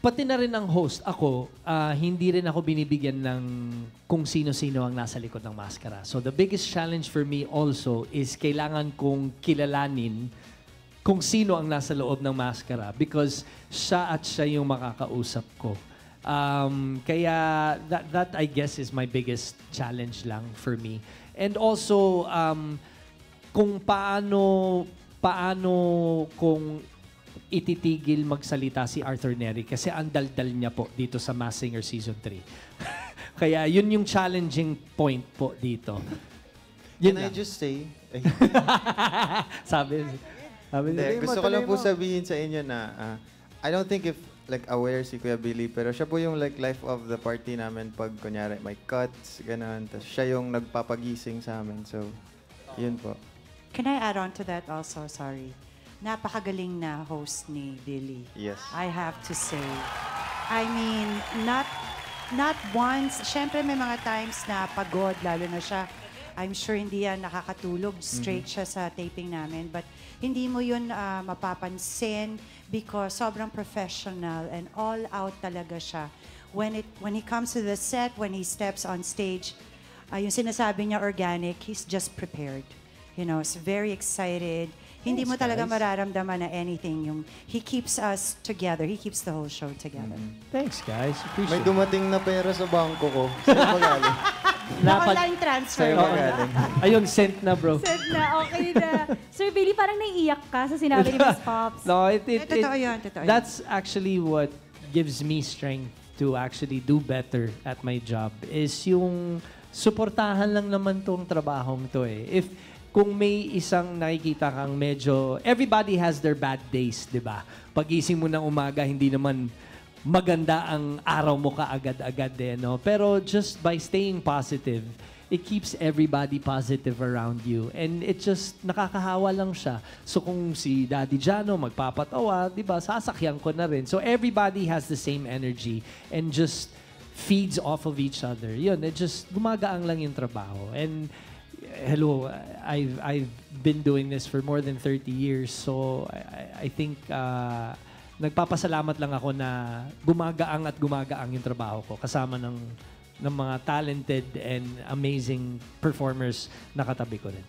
pati na rin ang host, ako, hindi rin ako binibigyan ng kung sino-sino ang nasa likod ng maskara. So the biggest challenge for me also is kailangan kong kilalanin kung sino ang nasa loob ng maskara because siya yung makakausap ko. Kaya that I guess is my biggest challenge lang for me. And also, kung paano kung ititigil magsalita si Arthur Neri kasi ang daldal niya po dito sa Masked Singer Season 3. Kaya yun yung challenging point po dito. Yun Can I lang. just say? sabi Hindi, gusto ko lang po sabihin sa inyo na I don't think if like aware si Kuya Billy, pero siya po yung like life of the party namin pag kunyari may cuts, ganun. Tapos siya yung nagpapagising sa amin. So, yun po. Can I add on to that also? Sorry. Napakagaling na host ni Billy. Yes. I have to say. I mean, not once. Siyempre may mga times na pagod, lalo na siya. I'm sure hindi yan nakakatulog. Straight siya sa taping namin. But hindi mo yun mapapansin because sobrang professional and all out talaga siya. When he comes to the set, when he steps on stage, yung sinasabi niya organic, he's just prepared. You know, he's very excited. Hindi mo talaga mararamdaman na anything. He keeps us together. He keeps the whole show together. Thanks, guys. May Appreciate it. dumating na pera sa bangko ko. Saan ba galing? Online transfer. Sa'yo ba galing? Ayun, sent na, bro. Said na, okay na. Sir Billy, parang naiiyak ka sa sinabi ni Miss Pops. No, Totoo yun, totoo yun. that's actually what gives me strength to actually do better at my job is yung suportahan lang naman tong trabahong to eh. Kung may isang nakikita kang medyo, everybody has their bad days, di ba? Pagising mo ng umaga, hindi naman maganda ang araw mo kaagad-agad eh, no? Pero just by staying positive, it keeps everybody positive around you. And it just, nakakahawa lang siya. So kung si Daddy Jano magpapatawa, di ba, sasakyan ko na rin. So everybody has the same energy and just feeds off of each other. Yun, it just, gumagaang lang yung trabaho. And hello, I've been doing this for more than 30 years. So I think nagpapasalamat lang ako na gumagaang at gumagaang yung trabaho ko kasama ng mga talented and amazing performers na katabi ko rin.